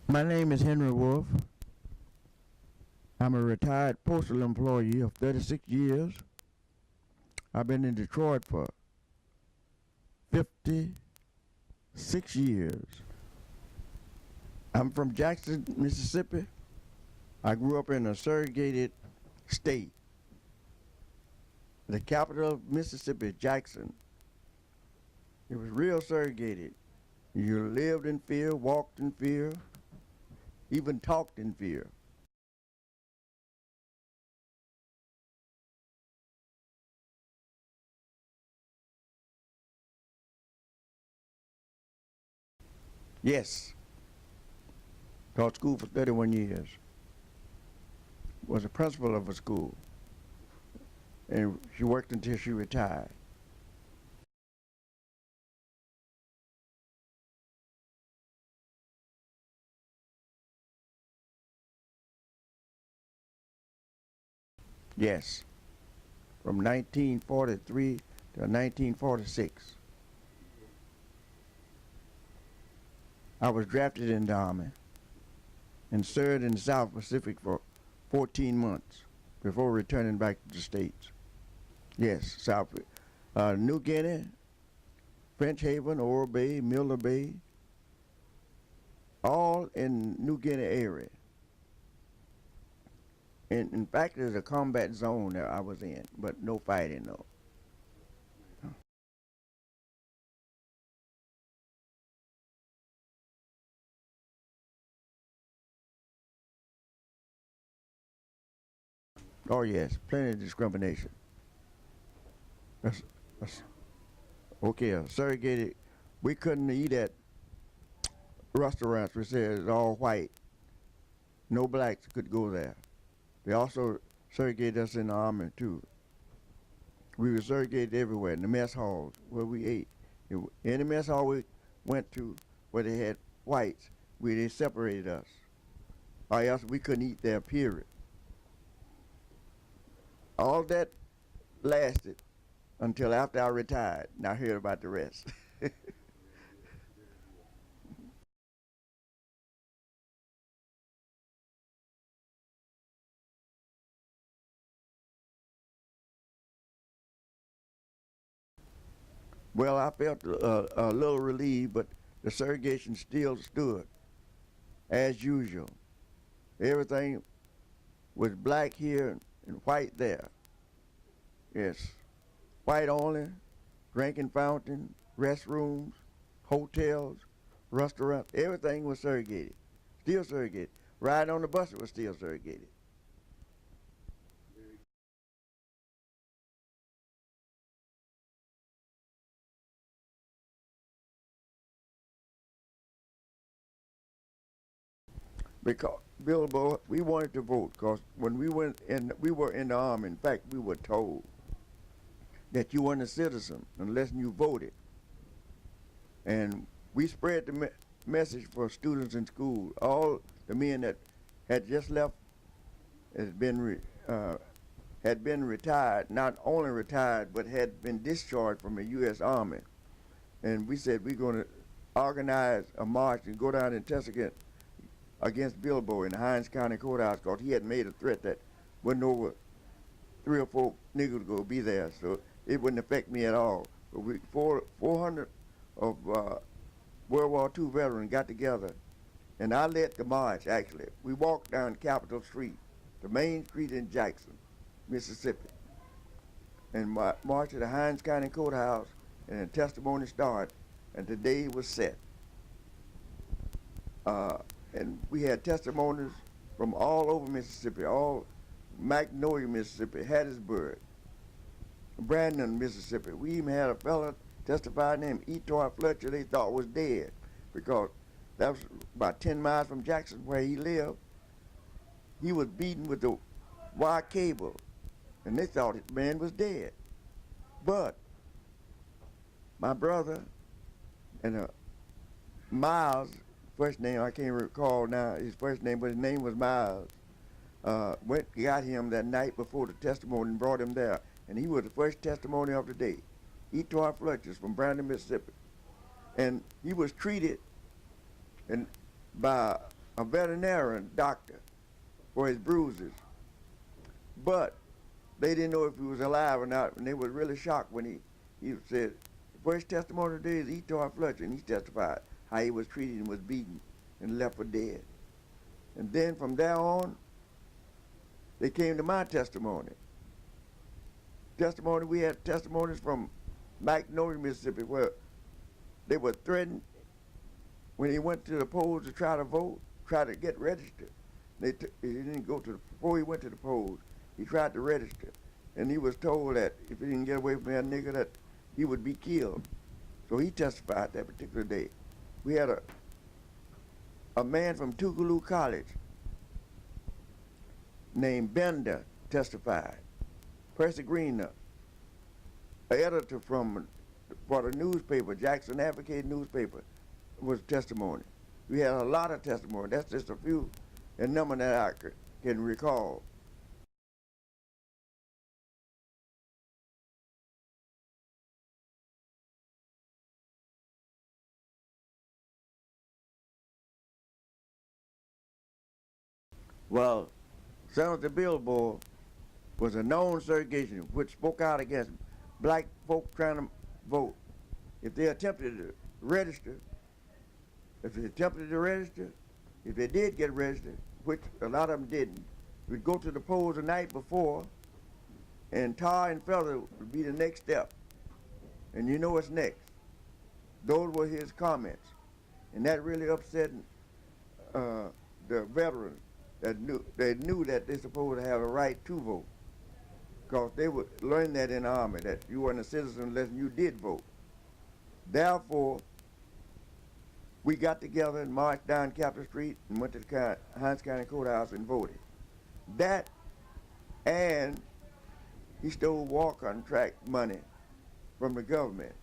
My name is Henry Wolfe. I'm a retired postal employee of 36 years. I've been in Detroit for 56 years. I'm from Jackson, Mississippi. I grew up in a segregated state. The capital of Mississippi, Jackson. It was real segregated. You lived in fear, walked in fear, even talked in fear. Yes, taught school for 31 years. Was a principal of a school. And she worked until she retired. Yes, from 1943 to 1946. I was drafted in the Army and served in the South Pacific for 14 months before returning back to the States. Yes, South, New Guinea, French Haven, Oro Bay, Miller Bay, all in New Guinea area. And in fact, there's a combat zone that I was in, but no fighting though. Oh yes, plenty of discrimination. That's, that's, okay, segregated. We couldn't eat at restaurants which said it's all white. No blacks could go there. They also segregated us in the army too. We were segregated everywhere, in the mess halls where we ate. In the mess hall we went to where they had whites, where they separated us. Or else we couldn't eat there, period. All that lasted until after I retired, and I heard about the rest. Well, I felt a little relieved, but the segregation still stood, as usual. Everything was black here and white there. Yes, white only, drinking fountain, restrooms, hotels, restaurants, everything was segregated, still segregated. Riding on the bus, it was still segregated. Because Billboard, we wanted to vote because when we went in, we were in the army. In fact, we were told that you weren't a citizen unless you voted. And we spread the message for students in school. All the men that had just left had been retired, not only retired, but had been discharged from the U.S. Army. And we said we're going to organize a march and go down and testify against Bilbo in the Hinds County Courthouse because he had made a threat that wasn't over 3 or 4 niggers going to be there, so it wouldn't affect me at all. But 400 of World War II veterans got together, and I led the march, actually. We walked down Capitol Street, the main street in Jackson, Mississippi, and marched to the Hinds County Courthouse, and the testimony started, and the day was set. and we had testimonies from all over Mississippi, all Magnolia, Mississippi, Hattiesburg, Brandon, Mississippi. We even had a fella testify named Etor Fletcher they thought was dead because that was about 10 miles from Jackson where he lived. He was beaten with the wire cable, and they thought the man was dead. But my brother and Miles, first name I can't recall now his first name, but his name was Miles, got him that night before the testimony and brought him there. And he was the first testimony of the day. Etor Fletcher from Brandon, Mississippi. And he was treated by a veterinarian doctor for his bruises. But they didn't know if he was alive or not, and they were really shocked when he said, the first testimony today is Etor Fletcher, and he testified how he was treated and was beaten and left for dead. And then from there on, they came to my testimony. We had testimonies from Magnolia, Mississippi, where they were threatened when he went to the polls to try to vote, try to get registered. He didn't go to before he went to the polls, he tried to register. And he was told that if he didn't get away from that nigger, that he would be killed. So he testified that particular day. We had a man from Tougaloo College named Bender testified. Percy Green, an editor for the newspaper, Jackson Advocate newspaper, was testimony. We had a lot of testimony. That's just a few, a number that I can recall. Well, Senator Bilbo was a known segregationist which spoke out against black folk trying to vote. If they attempted to register, if they did get registered, which a lot of them didn't, we'd go to the polls the night before, and tar and feather would be the next step. And you know what's next. Those were his comments. And that really upset the veterans that knew that they're supposed to have a right to vote. Because they would learn that in the Army, that you weren't a citizen unless you did vote. Therefore, we got together and marched down Capitol Street and went to the Hinds County Courthouse and voted. That, and he stole war contract money from the government.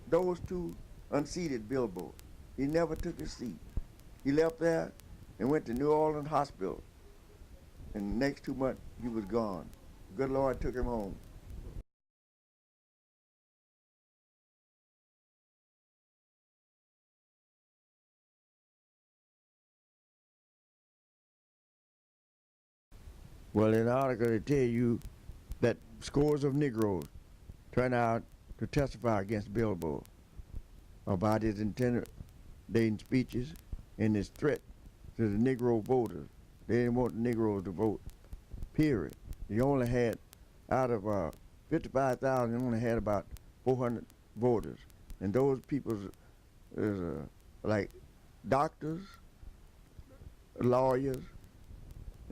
Those two unseated Bilbo. He never took his seat. He left there and went to New Orleans Hospital. And the next 2 months, he was gone. Good Lord took him home. Well, in the article they tell you that scores of Negroes turned out to testify against Bilbo about his intimidating speeches and his threat to the Negro voters. They didn't want the Negroes to vote, period. He only had, out of 55,000, he only had about 400 voters. And those people is like doctors, lawyers,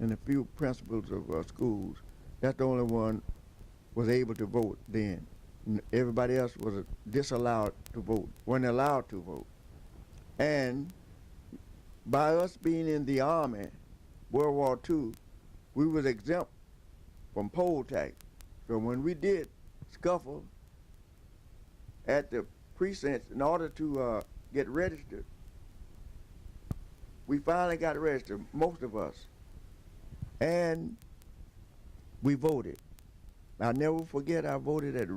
and a few principals of schools. That's the only one was able to vote then. Everybody else was disallowed to vote, weren't allowed to vote. And by us being in the Army, World War II, we was exempt from poll tax. So when we did scuffle at the precincts in order to get registered, we finally got registered, most of us, and we voted. I'll never forget, I voted at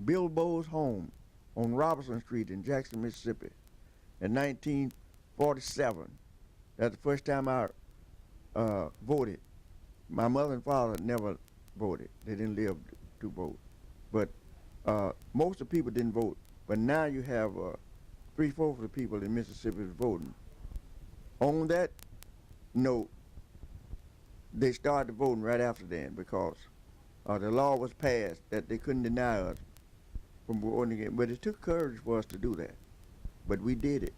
Bilbo's home on Robinson Street in Jackson, Mississippi in 1947. That's the first time I voted. My mother and father never voted. They didn't live to vote. But most of the people didn't vote. But now you have 3/4 of the people in Mississippi is voting. On that note, they started voting right after then because the law was passed that they couldn't deny us from voting again. But it took courage for us to do that. But we did it.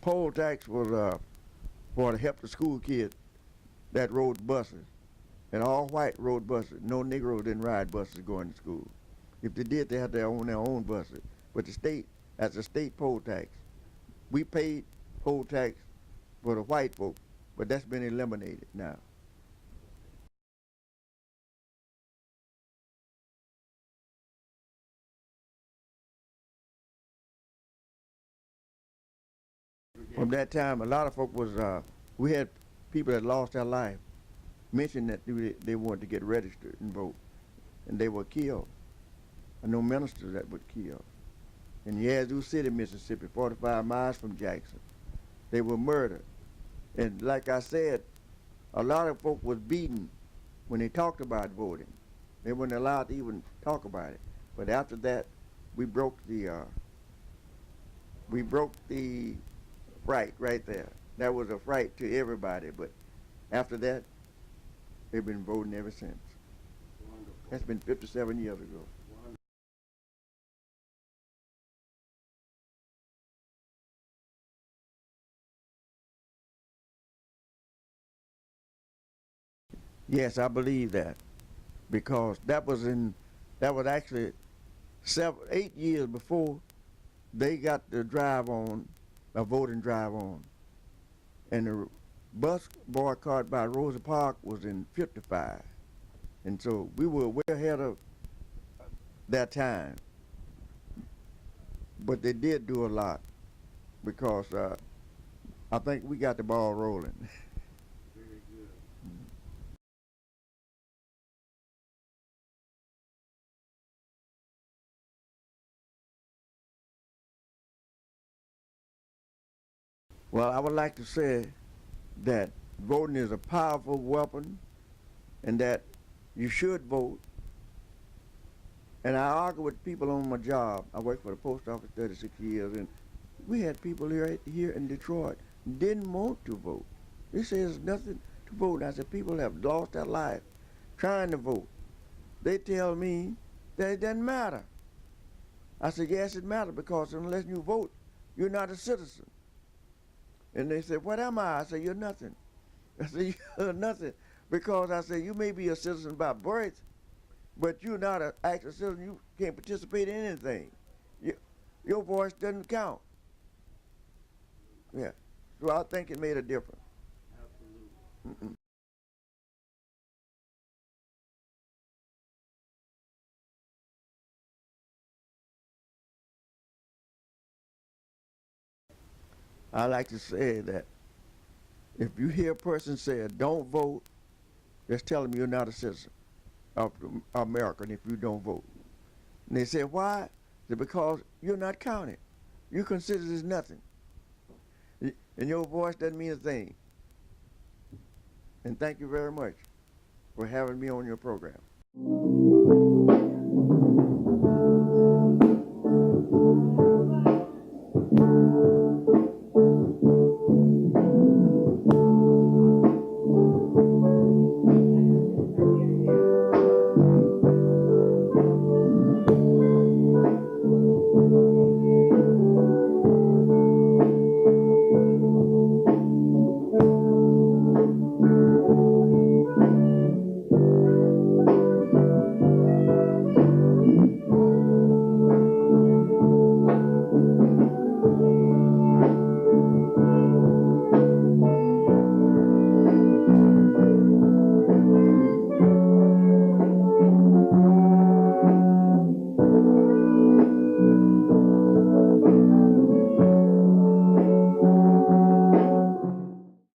Poll tax was for to help the school kids that rode buses, and all white rode buses. No Negro didn't ride buses going to school. If they did, they had to own their own buses. But the state, as a state poll tax, we paid poll tax for the white folk, but that's been eliminated now. From that time, a lot of folk was, we had people that lost their life mentioned that they wanted to get registered and vote, and they were killed. I know ministers that were killed. In Yazoo City, Mississippi, 45 miles from Jackson, they were murdered. And like I said, a lot of folk was beaten when they talked about voting. They weren't allowed to even talk about it. But after that, we broke the fright right there. That was a fright to everybody. But after that, they've been voting ever since. Wonderful. That's been 57 years ago. Wonderful. Yes, I believe that, because that was actually 8 years before they got the drive on, a voting drive on. And the bus boycott by Rosa Parks was in 55. And so we were way ahead of that time. But they did do a lot, because I think we got the ball rolling. Very good. Well, I would like to say that voting is a powerful weapon, and that you should vote. And I argue with people on my job. I worked for the post office 36 years, and we had people here in Detroit didn't want to vote. They say there's nothing to vote. And I said, people have lost their life trying to vote. They tell me that it doesn't matter. I said, yes, it matters, because unless you vote, you're not a citizen. And they said, what am I? I said, you're nothing. I said, you're nothing. Because I said, you may be a citizen by birth, but you're not an actual citizen. You can't participate in anything. Your voice doesn't count. Yeah. So I think it made a difference. Absolutely. I like to say that if you hear a person say, don't vote, just tell them you're not a citizen of America if you don't vote. And they say, why? They say, because you're not counted. You're considered as nothing. And your voice doesn't mean a thing. And thank you very much for having me on your program.